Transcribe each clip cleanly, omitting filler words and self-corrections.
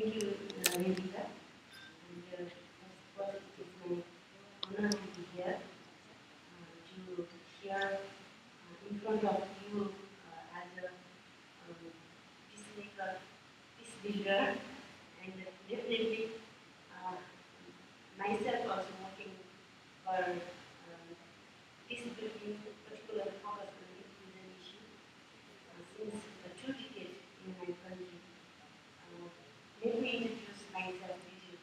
Thank you, Nandita. And first of all, it is my honor to be here to share in front of you as a peacemaker, peace builder, and definitely uh, myself also working for peace building, particular focus on inclusion issue since 2 decades in my country. Let me introduce myself to you.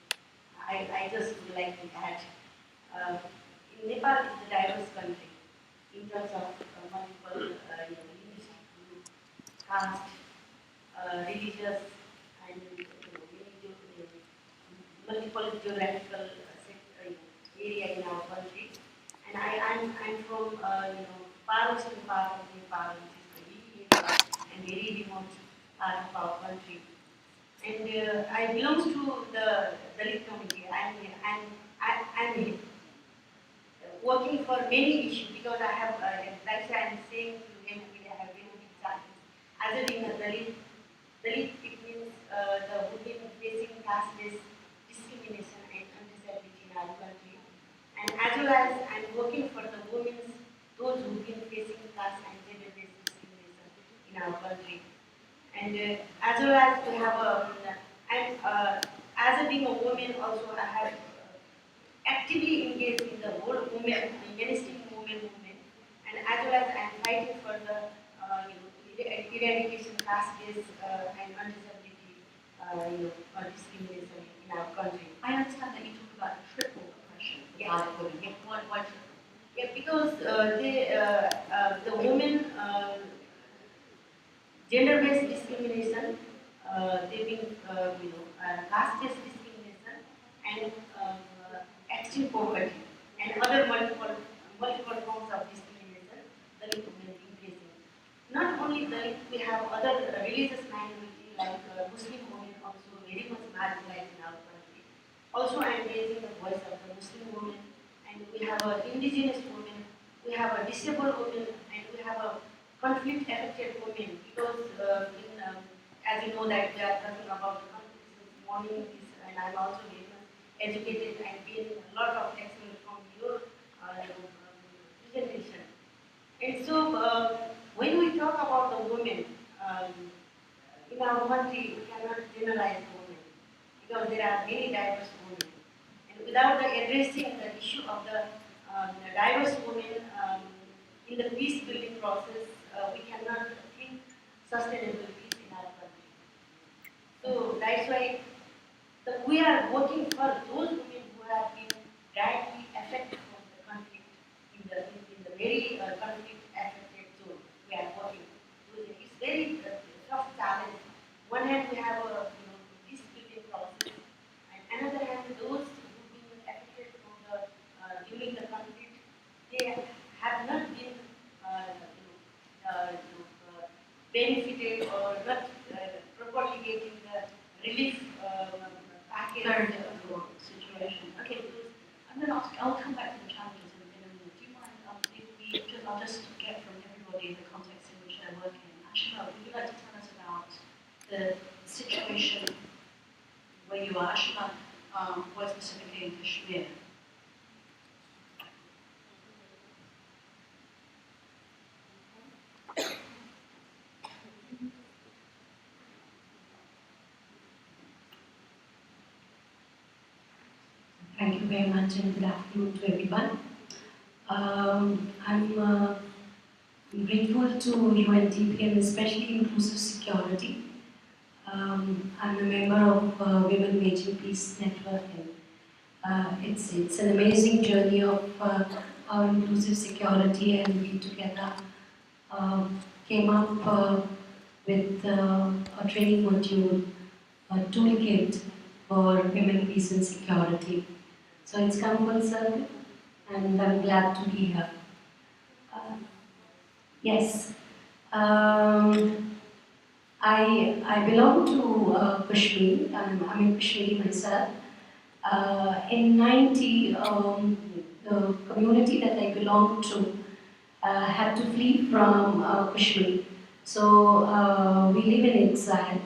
I just would like to add, uh, Nepal is a diverse country in terms of multiple linguistic group, caste, religious, and multiple geographical area in our country. And I'm from far eastern part of Nepal, which is the really and very remote part of our country. And I belong to the Dalit community. I'm working for many issues because I have, that's why I'm saying to everybody I have very big challenges. As a being a Dalit it means the women facing caste-based discrimination and disability in our country. And as well as I'm working for the women, those who've been facing caste and gender-based discrimination in our country. And as well as we have and as a being a woman also I have actively engaged in the whole women, mainstream movement, and as well as I am fighting for the eradication caste-based and undisability discrimination in our country. I understand that you talk about triple oppression. Yes. Women. Yeah, why triple? Yeah, because the women gender-based discrimination, they've been caste-based discrimination, and extreme poverty, and other multiple forms of discrimination that we have been facing. Not only that, we have other religious minority like Muslim women also very much marginalized in our country. Also, I am raising the voice of the Muslim women, and we have indigenous women, we have a disabled women, and we have a conflict-affected women. Because as you know that we are talking about the conflict since morning, and I'm also very much educated and gained a lot of experience from your presentation. And so, when we talk about the women in our country, we cannot generalize women because there are many diverse women. And without addressing the issue of the diverse women in the peace building process, we cannot think sustainable peace in our country. So that's why we are working for those women who have been directly affected from the conflict in the very conflict affected zone. We are working. It's very tough challenge. One hand we have a peace building process, and another hand those who've been affected from the during the conflict, they have not been benefited or not properly getting the relief package situation. Okay, I'm going to ask. I'll come back to the challenges in a minute. Do you mind if we I'll just get from everybody the context in which they're working. Ashima, would you like to tell us about the situation where you are? Ashima, more specifically in Kashmir. Thank you very much and good afternoon to everyone. I'm grateful to UNDP and especially Inclusive Security. I'm a member of Women Waging Peace Network, and it's an amazing journey of our inclusive security, and we together came up with a training module, a toolkit for women, peace and security. So it's come full circle, and I'm glad to be here. Yes, I belong to Kashmir. I'm Kashmiri myself. In '90, the community that I belong to had to flee from Kashmir. So we live in exile.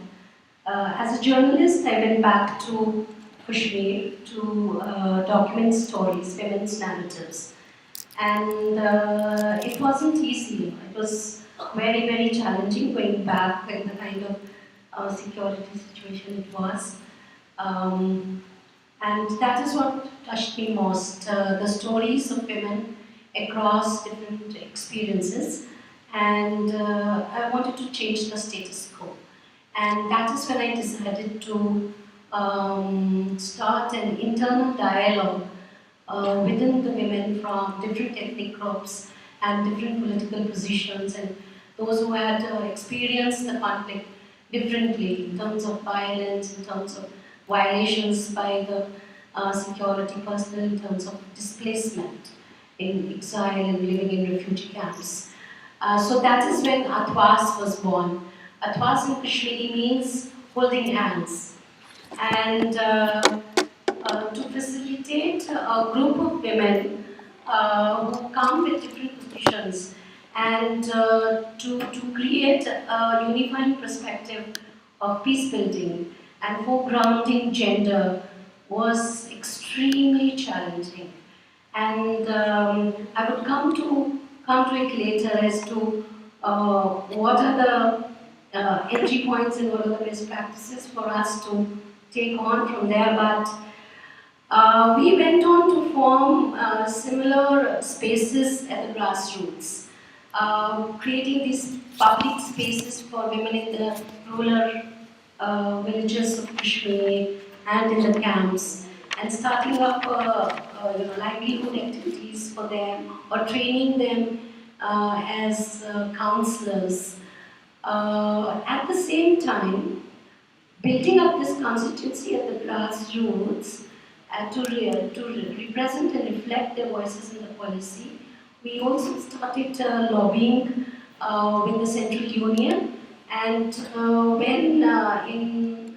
As a journalist, I went back to Kashmir to document stories, women's narratives. And it wasn't easy. It was very, very challenging going back with the kind of security situation it was. Um, and that is what touched me most, the stories of women across different experiences. And I wanted to change the status quo. And that is when I decided to start an internal dialogue within the women from different ethnic groups and different political positions, and those who had experienced the conflict differently in terms of violence, in terms of violations by the security personnel, in terms of displacement in exile and living in refugee camps. So that is when Atwas was born. Atwas in Kashmiri means holding hands. And to facilitate a group of women who come with different positions and to create a unifying perspective of peace building and foregrounding gender was extremely challenging. And I would come to it later as to what are the entry points and what are the best practices for us to take on from there. But we went on to form similar spaces at the grassroots, creating these public spaces for women in the rural villages of Kashmir and in the camps, and starting up livelihood activities for them or training them as counselors. At the same time, building up this constituency at the grassroots to represent and reflect their voices in the policy. We also started lobbying with the Central Union, and when in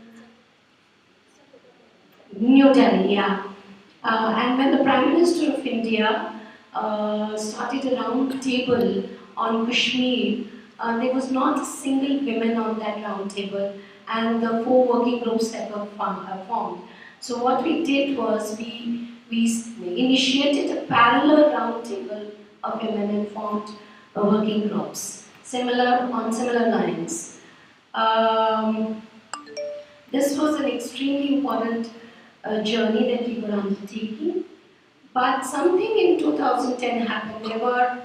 New Delhi, yeah. And when the Prime Minister of India started a round table on Kashmir, there was not a single woman on that round table, and the four working groups that were formed. So what we did was we initiated a parallel round table of women and formed working groups, similar lines. Um, this was an extremely important journey that we were undertaking. But something in 2010 happened. There were,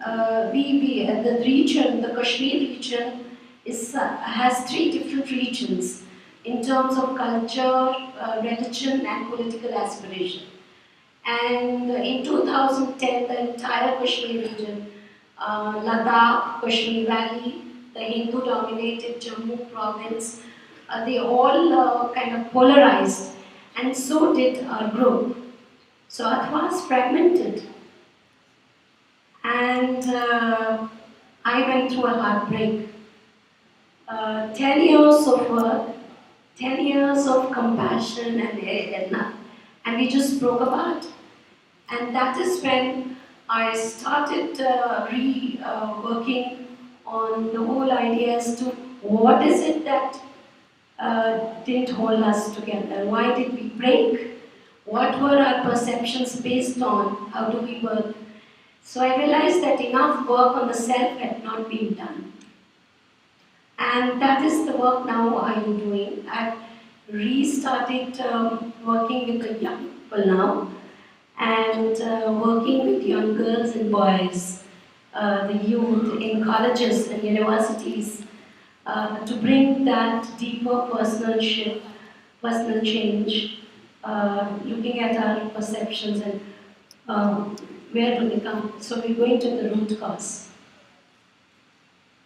the region, the Kashmir region, has three different regions in terms of culture, religion, and political aspiration. And in 2010, the entire Kashmir region, Ladakh, Kashmir Valley, the Hindu-dominated Jammu province, they all kind of polarized, and so did our group. So it was fragmented, and I went through a heartbreak. 10 years of work, 10 years of compassion, and we just broke apart. And that is when I started working on the whole idea as to what is it that didn't hold us together? Why did we break? What were our perceptions based on? How do we work? So I realized that enough work on the self had not been done. And that is the work now I am doing. I've restarted working with the young people now, and working with young girls and boys, the youth in colleges and universities, to bring that deeper personal shift, personal change, looking at our perceptions and where do they come. So we're going to the root cause.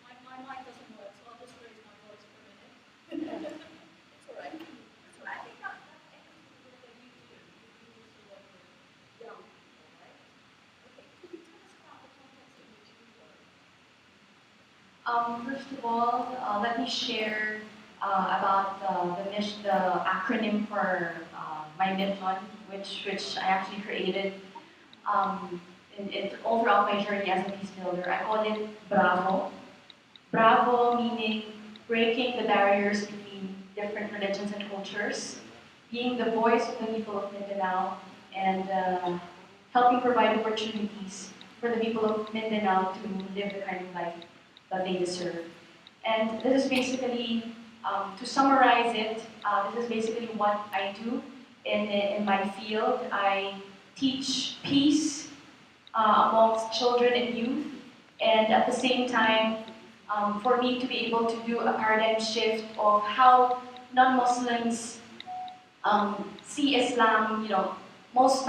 My mic doesn't work, so I'll just raise my voice for a minute. It's all right. So I think that that you do. You also work with young people, right? Okay. Could you tell us about the context in which you work? First of all, let me share about the acronym for my mission, which I actually created all throughout my journey as a peace builder. I call it Bravo. Bravo meaning breaking the barriers between different religions and cultures, being the voice of the people of Mindanao, and helping provide opportunities for the people of Mindanao to live the kind of life that they deserve. And this is basically, to summarize it, this is basically what I do in my field. I teach peace amongst children and youth, and at the same time, for me to be able to do a paradigm shift of how non-Muslims see Islam. Most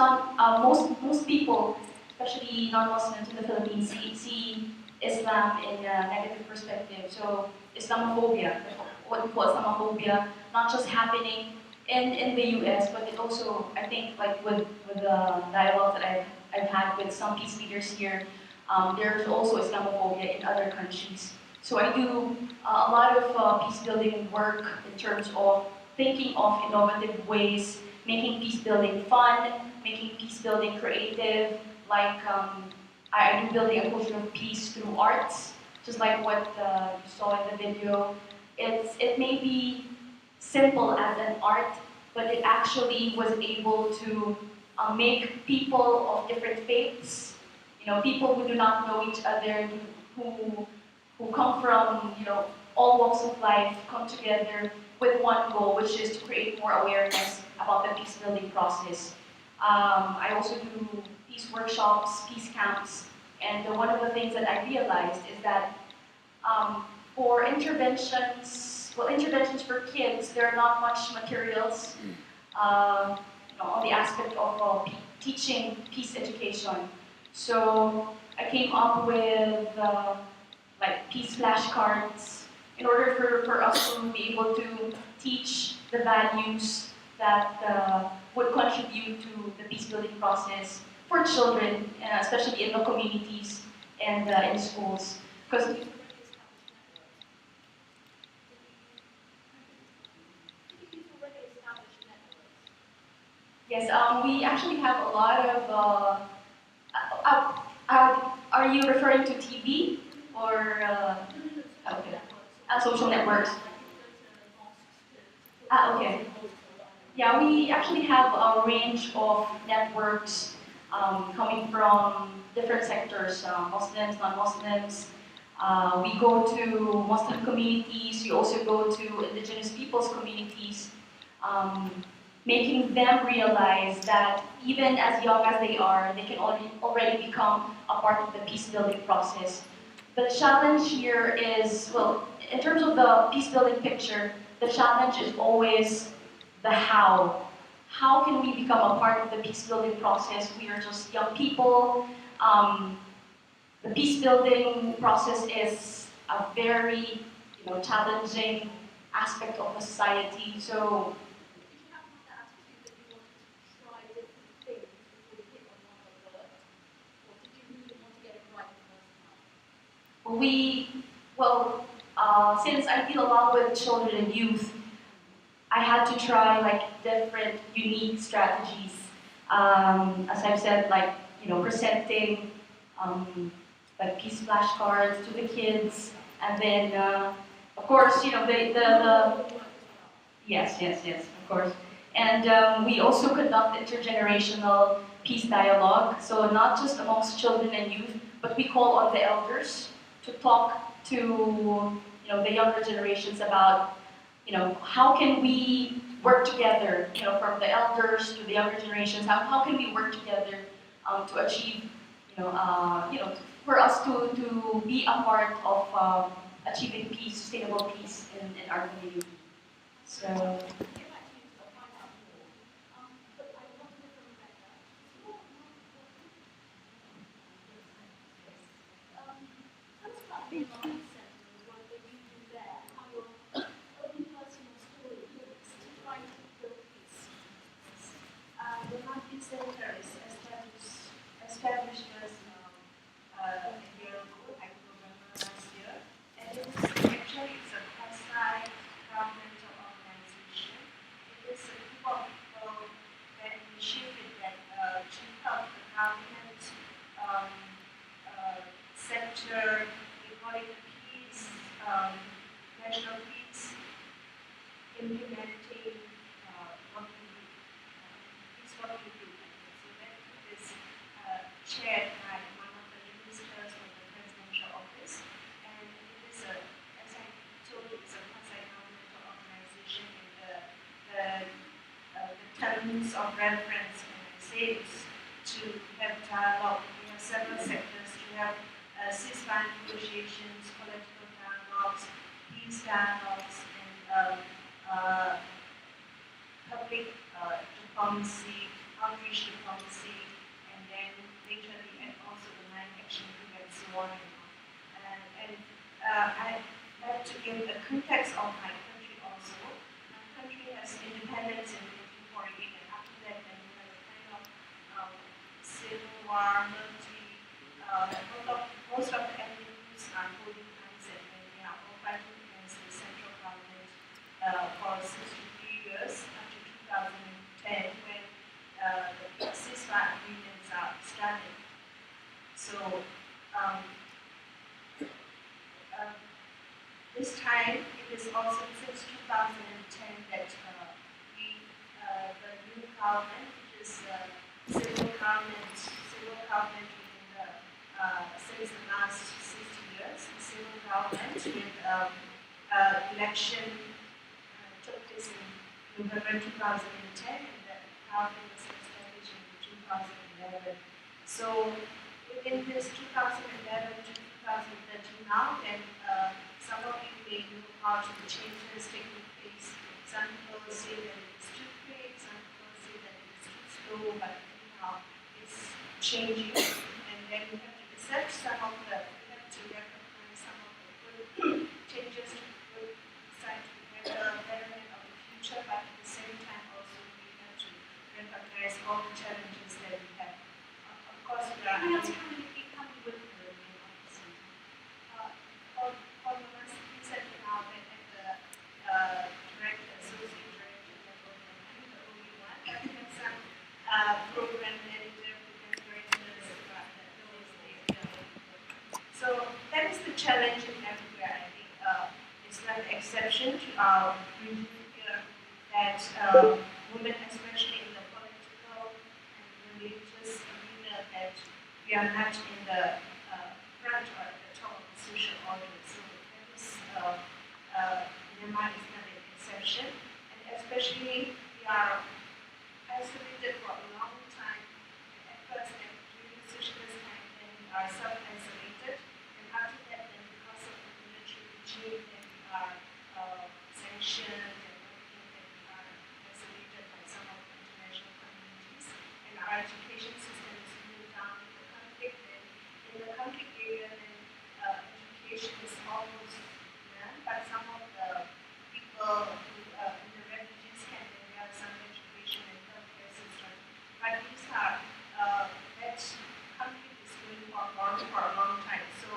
people, especially non-Muslims in the Philippines, see Islam in a negative perspective. So Islamophobia, what we call Islamophobia, not just happening in the U.S., but it also, I think, like with the dialogue that I've had with some peace leaders here, there's also Islamophobia in other countries. So I do a lot of peace building work in terms of thinking of innovative ways, making peace building fun, making peace building creative, like I do building a culture of peace through arts, just like what you saw in the video. It may be simple as an art, but it actually was able to make people of different faiths, people who do not know each other, who who come from all walks of life, come together with one goal, which is to create more awareness about the peace building process. I also do peace workshops, peace camps, and one of the things that I realized is that for interventions for kids, there are not much materials on the aspect of teaching peace education. So I came up with like peace flashcards in order for us to be able to teach the values that would contribute to the peace building process for children, especially in the communities and in schools. Because yes, we actually have a lot of. Are you referring to TV or okay, social networks? Okay. Yeah, we actually have a range of networks coming from different sectors, Muslims, non-Muslims. We go to Muslim communities, we also go to indigenous peoples communities, um, making them realize that even as young as they are, they can already become a part of the peace building process. The challenge here is, well, in terms of the peace building picture, the challenge is always the how. How can we become a part of the peace building process? We are just young people. The peace building process is a very challenging aspect of the society. So we, well, since I deal a lot with children and youth, I had to try like different unique strategies. As I've said, like presenting like peace flashcards to the kids, and then of course the yes, of course, and we also conduct intergenerational peace dialogue. So not just amongst children and youth, but we call on the elders to talk to the younger generations about how can we work together, from the elders to the younger generations, how can we work together to achieve, for us to be a part of achieving peace, sustainable peace in our community. So, The Market Center is established as a year ago, I remember last year, and it's a quasi-governmental organization terms of reference, and I say it's to have dialogue. We have several sectors. We have ceasefire negotiations, political dialogues, peace dialogues, and public diplomacy, outreach diplomacy, and then later and also the nine action group and so on and on. I'd like to give a context of my country also. My country has independence in 1948, and after that, then we have a kind of civil war, military. Most of the ethnic groups are holding hands, and they are all fighting against the central government for 63 years up to 2010, when the ceasefire agreements are started. So. This time, it is also since 2010 that the new government, which is civil government within the, since the last 60 years, the civil government with election took place in November 2010, and the government was established in 2011. So within this 2011 to 2013 now, then some of you may know how the changes taking place. Some people say that it's too quick, some people say that it's too slow, but anyhow, it's changing. And then we have to accept some of the, we have to recognize some of the good changes to the good side to the betterment of the future, but at the same time also we have to recognize all the challenges that we have. Of course, we are. Program manager, directors, so that is the challenge in everywhere. I think it's not an exception to our region here that women, especially in the political and religious arena, that we are not in the front or at the top of the social order. So that is Myanmar is not an exception, and especially we are isolated for a long time. At first, and during the socialist time, then we are self-isolated, and after that, then because of the military regime, then we are sanctioned, and everything, then we are isolated by some of the international communities, and our education system is moved down to the conflict. Then in the conflict area, then education is almost none, but some of the people who in the refugees camp, then they have some education and healthcare system. But these are that conflict is going for a long time. So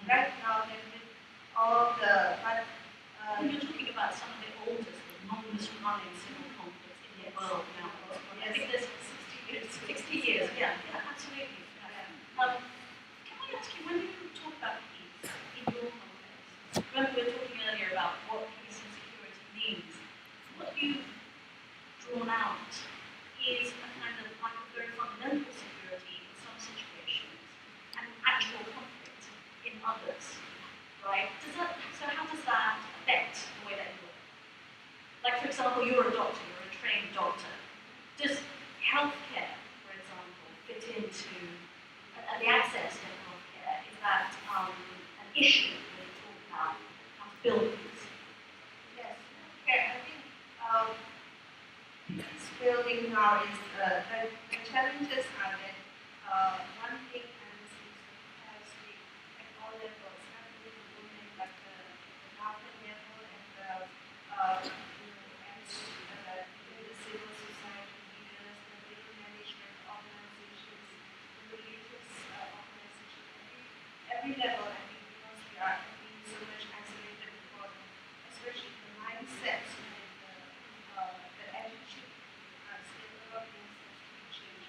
right now, then with all the when you're talking about some of the oldest, the longest running civil conflicts in the world now, I think there's 60 years. 60 years, yeah, absolutely. Yeah. Can I ask you, when you talk about peace in your context, remember we were talking earlier about what peace and security means, what you've drawn out is a kind of like a very fundamental security in some situations and actual conflict in others, right? So how does that affect the way that you work? Like, for example, you're a doctor, you're a trained doctor. Does healthcare, for example, fit into the access to healthcare? Is that an issue when you talk about how to build peace? yes, okay, I think peace building now is the challenges are that one thing and this is the capacity at all levels, not only the women but the government level and the civil society leaders, the middle management organizations, the religious organizations, every level. I think because we are being so much isolated before, especially the mindset and the attitude are still a lot of things that can change.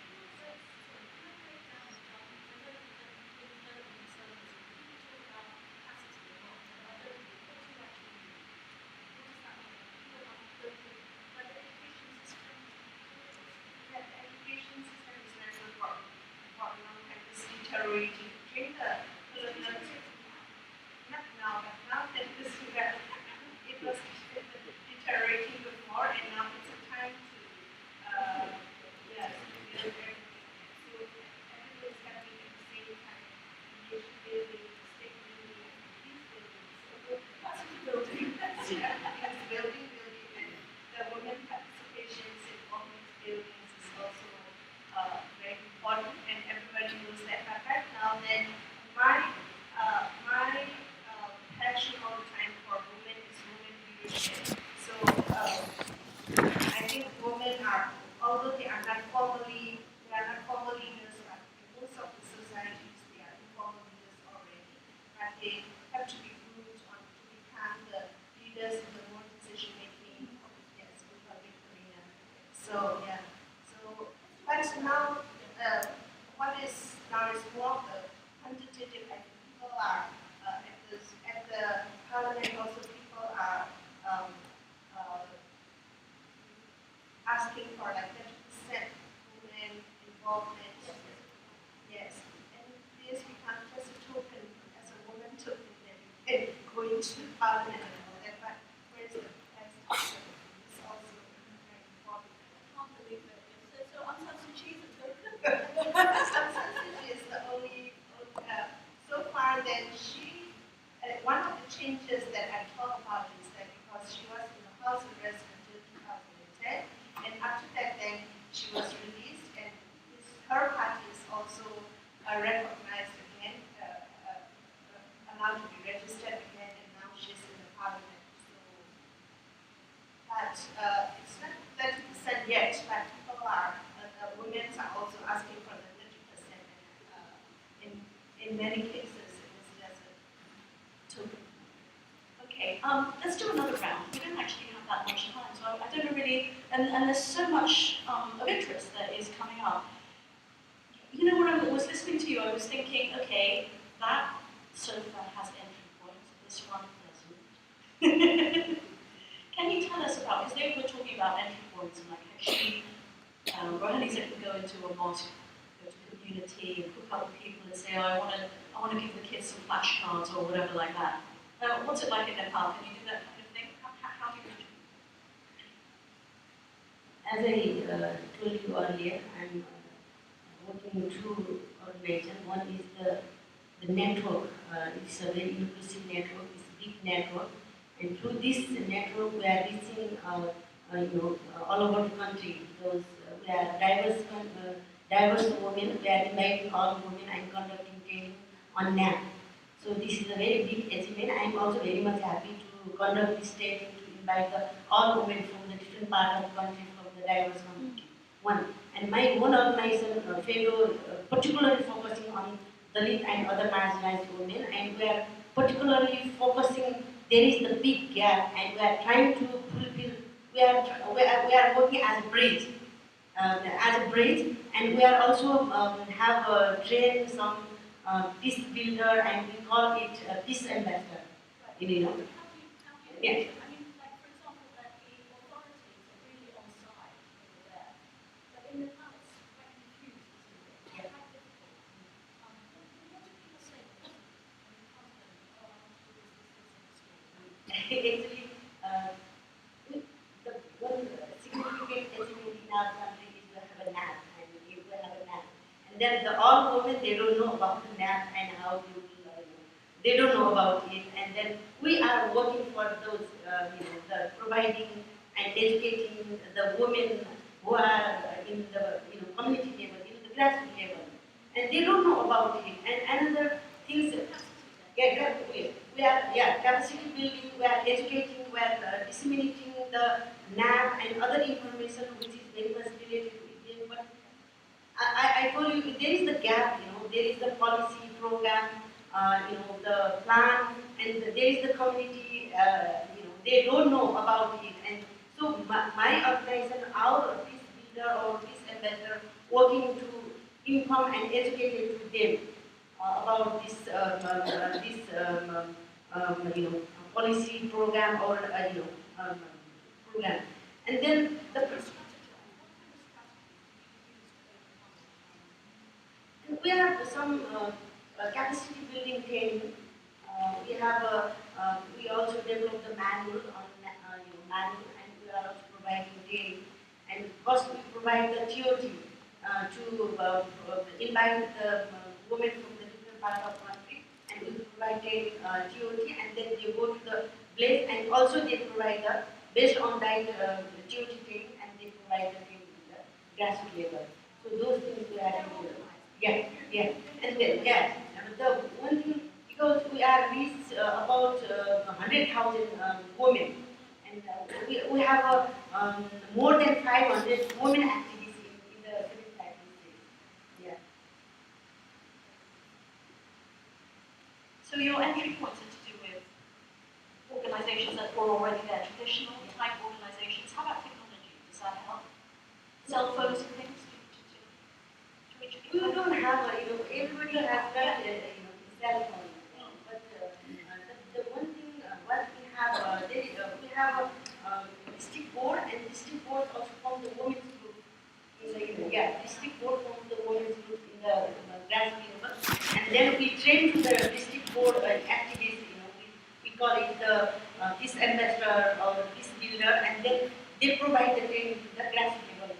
asking for like 30% women involvement. Yes, and this becomes just a token, as a woman token that you can go into parliament and all that. But where's the best? It's also very important. I can't believe it. So Aung San Suu Kyi is a token. Aung San Suu Kyi is the only so far that she, one of the changes that I talk about is that because she was in the house arrest until 2010, and after that then she was released, and her party is also recognized again, allowed to be registered again, and now she's in the parliament. So, but it's not 30% yet, but people are, women are also asking for the 30%. In many cases, it is just a token. Okay, let's do another round. We don't actually have that much time, so I don't know really, and there's so much of interest that is coming up. You know, when I was listening to you, I was thinking, okay, that sofa has entry points, this one doesn't. Can you tell us about, because they were talking about entry points and like actually, Rohani said we go into a mosque, go to a community and hook up with people and say, oh, I want to give the kids some flashcards or whatever like that. What's it like in Nepal? Can you do that kind of thing? How do you do it? As I told you earlier, I'm working with two organizations. One is the network. It's a very inclusive network. It's a big network, and through this network, we are reaching all over the country. Those we are diverse women. We are inviting all women and conducting training on NAP. So this is a very big achievement. I am also very much happy to conduct this training to invite all women from the different part of the country, from the diverse community. One. And my own organization, FEDO, particularly focusing on Dalit and other marginalized women, and we are particularly focusing, there is the big gap, and we are trying to fulfill, we are working as a bridge, and we are also have trained some peace builder, and we call it peace ambassador. You know. Yeah. I mean, like, for example, that the authorities are really on side over there. But in Nepal, it's quite confused, isn't it? It's quite difficult. What do people say when you come to them? Oh, I want to do this, Actually, the one significant achievement in our country is we have a NAP, and we have a NAP. And then all women, they don't know about the NAP and how to, they don't know about it. And then we are working for those, the providing and educating the women who are in the community level, in the grassroots level, and they don't know about it. And another things, we are capacity building, we are educating, we are disseminating the NAP and other information which is very much related with them. But I told you there is the gap, there is the policy program, the plan, and there is the community, they don't know about it. And so my organization, our peace builder or peace ambassador, working to inform and educate to them about this policy program or program. And then the we have some capacity building training. We have we also developed the manual on manual, and we are also providing training. And first we provide the theory to invite the women from the different part of the country, and we provide training theory, and then they go to the place, and also they provide the based on that theory training, and they provide the training to the grassroots level. So those things we are doing. Yeah. And then, the one thing, because we are reached about 100,000 women, and we have more than 500 women activists in the civil society. Yeah. So your entry points are to do with organizations that were already there, traditional type organizations. How about technology? Does that help? Cell phones and things to reach We people? don't have, everybody has got, cell phone. But the one thing, what we have, we have district board, and district board also form the women's group. District board forms the women's group in the grassroots level, and then we train to the district board activists. We call it the peace ambassador or peace builder, and then they provide the training to the grassroots level.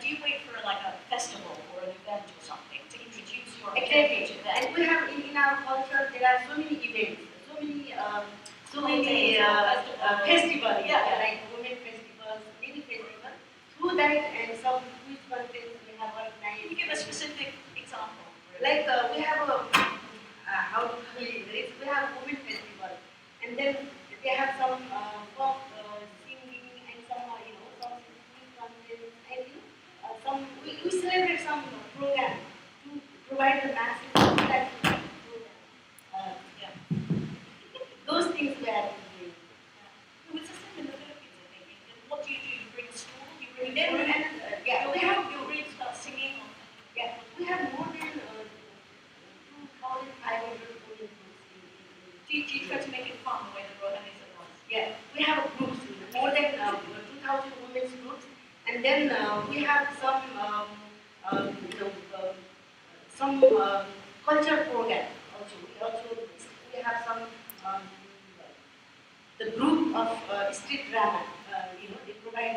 Do you wait for like a festival or an event or something to introduce your Exactly. to them? And we have in our culture there are so many events, so many festivals, like women festivals, many festivals. Through that and some quiz contests we have organized. Can you give a specific example? Like we have a how to call it? We have women festival, and then they have some folk singing and some some quiz contests and some we celebrate some program to provide the masses with that program. Yeah. Those things we are doing. It's the same in the Philippines, I think. And what do? You bring a school? You bring Then we have you really start singing? we have more than 2,500 women groups Do you try to make it fun the way the Rohanese are done? Yeah, we have groups, more than 2,000 women's groups, and then we have some some culture program also. We have some the group of street drama. They provide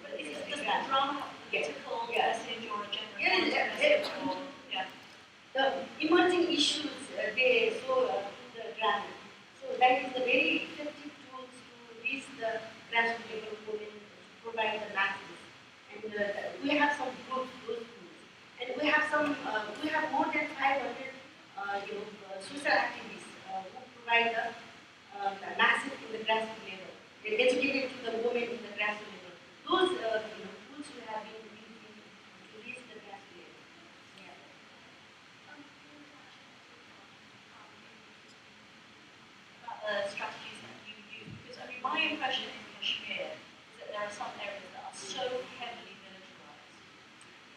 But is street does the drama. drama have a Yes. political Yes. message or a gender Yeah, message? Or, The emerging issues they show the drama. So that is a very effective tools to reach the grassroots level women, to provide the masses. And we have some groups, those groups, and we have more than 500 social activists who provide the masses in the grassroots level. They educated to the women in the grassroots level. Those tools we have been using to reach the grassroots level. Yeah. about the strategies that you use? Because my impression in Kashmir is that there are some areas that are so heavily militarized,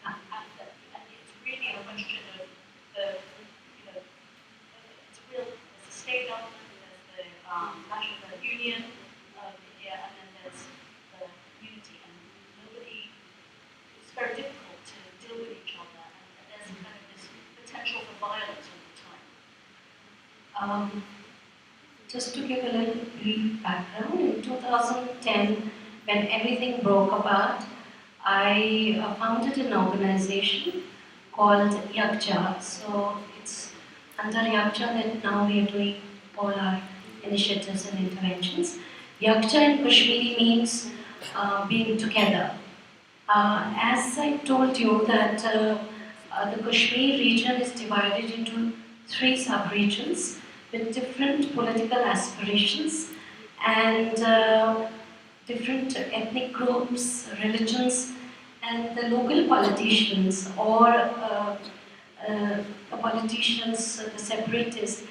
and it's really a question of there's the state government, there's the national union, and then there's the community, and nobody. It's very difficult to deal with each other, and there's kind of this potential for violence all the time. Just to give a little brief background, in 2010, when everything broke apart, I founded an organization called Yakja. So it's under Yakja that now we are doing all our initiatives and interventions. Yakja in Kashmiri means being together. As I told you that the Kashmir region is divided into 3 sub-regions with different political aspirations and different ethnic groups, religions, and the local politicians or the politicians, the separatists,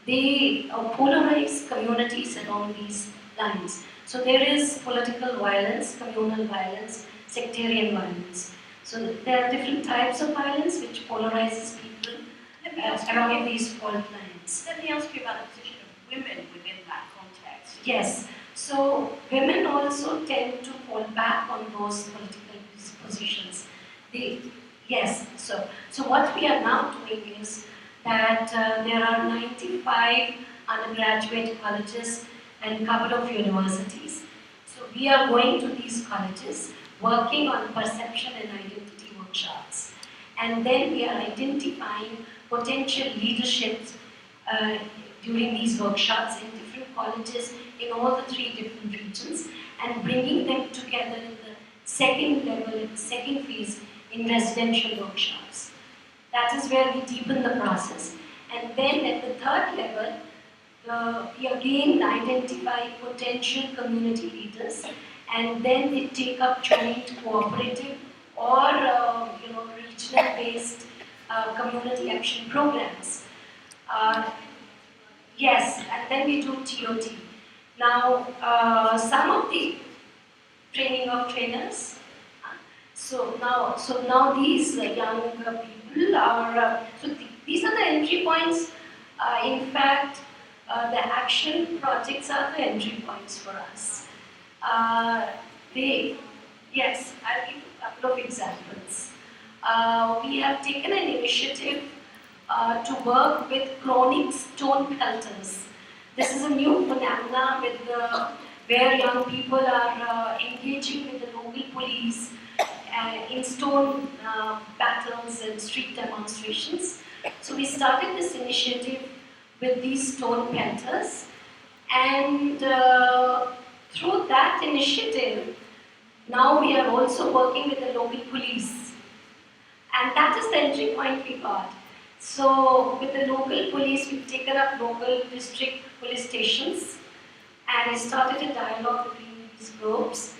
they polarize communities along these lines. So there is political violence, communal violence, sectarian violence. So there are different types of violence which polarizes people along these fault lines. Let me ask you about the position of women within that context. Yes, so women also tend to fall back on those political positions. So what we are now doing is that there are 95 undergraduate colleges and a couple of universities. So we are going to these colleges, working on perception and identity workshops. And then we are identifying potential leaderships during these workshops in different colleges in all the 3 different regions and bringing them together in the second level, in the second phase in residential workshops. That is where we deepen the process. And then at the 3rd level, we again identify potential community leaders and then they take up joint cooperative or regional-based community action programs. Yes, and then we do TOT. Now, some of the training of trainers. So now these young people are. These are the entry points. In fact, the action projects are the entry points for us. Uh, they, yes, I'll give a couple of examples. We have taken an initiative to work with chronic stone pelters. This is a new phenomenon where young people are engaging with the local police in stone battles and street demonstrations. So we started this initiative with these stone pelters, and through that initiative, now we are also working with the local police. And that is the entry point we got. So with the local police, we've taken up local district police stations and we started a dialogue between these groups,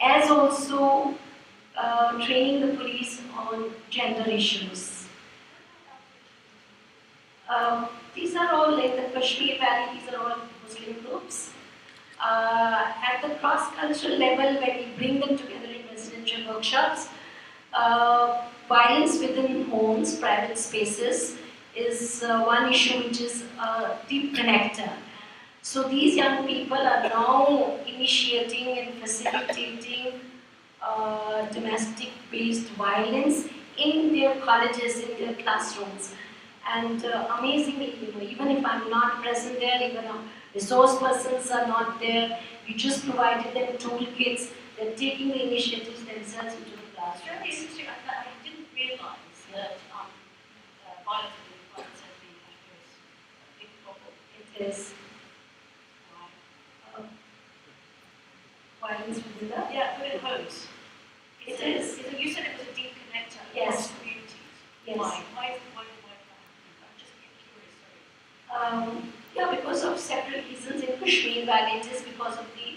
as also training the police on gender issues. These are all like the Kashmir Valley, these are all Muslim groups. At the cross-cultural level, when we bring them together in residential workshops, violence within homes, private spaces, is one issue which is a deep connector. So these young people are now initiating and facilitating domestic-based violence in their colleges, in their classrooms. And amazingly, even if I'm not present there, even resource persons are not there, we just provided them toolkits, they're taking the initiatives themselves into the classroom. It's really interesting. I didn't realise that violence within private sector in Kashmir is a big problem. It is violence within the... Yeah, within homes. It is. You said it was a deep connector Yes. across communities. Yes. Why is that happening? I'm just curious. Sorry. Yeah, because of several reasons. In Kashmir Valley, it is because of the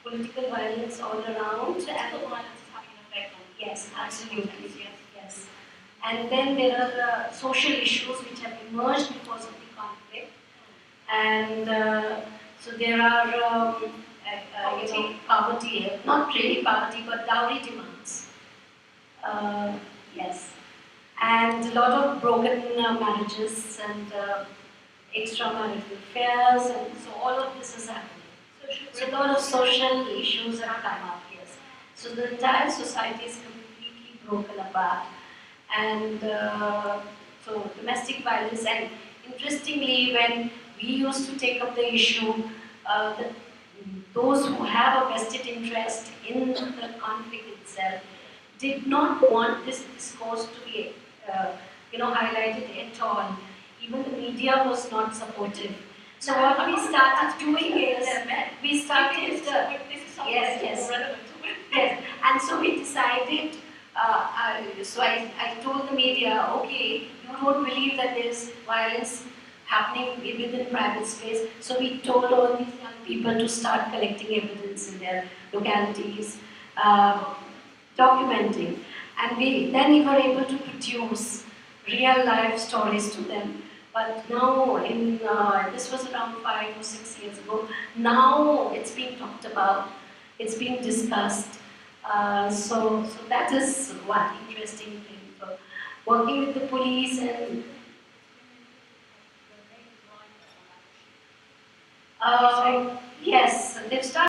political violence all around. Political violence is having an effect on Yes, absolutely. yes. Yes. And then there are social issues which have emerged because of the conflict. And so there are, poverty, not really poverty, but dowry demands. Yes. And a lot of broken marriages and extramarital affairs, and so all of this is happening. So a lot of social issues have come up, yes. So the entire society is completely broken apart. And so domestic violence, and interestingly, when we used to take up the issue, those who have a vested interest in the conflict itself did not want this discourse to be highlighted at all. Even the media was not supportive. So what we started doing is, we started, this is something yes, that's yes. more relevant to women. yes, and so we decided, so I told the media, okay, you don't believe that there is violence happening within private space, so we told all these young people to start collecting evidence in their localities, documenting, and then we were able to produce real life stories to them. But now, this was around 5 or 6 years ago, now it's being talked about, it's being discussed. So that is one interesting thing. So working with the police and yes, they've started.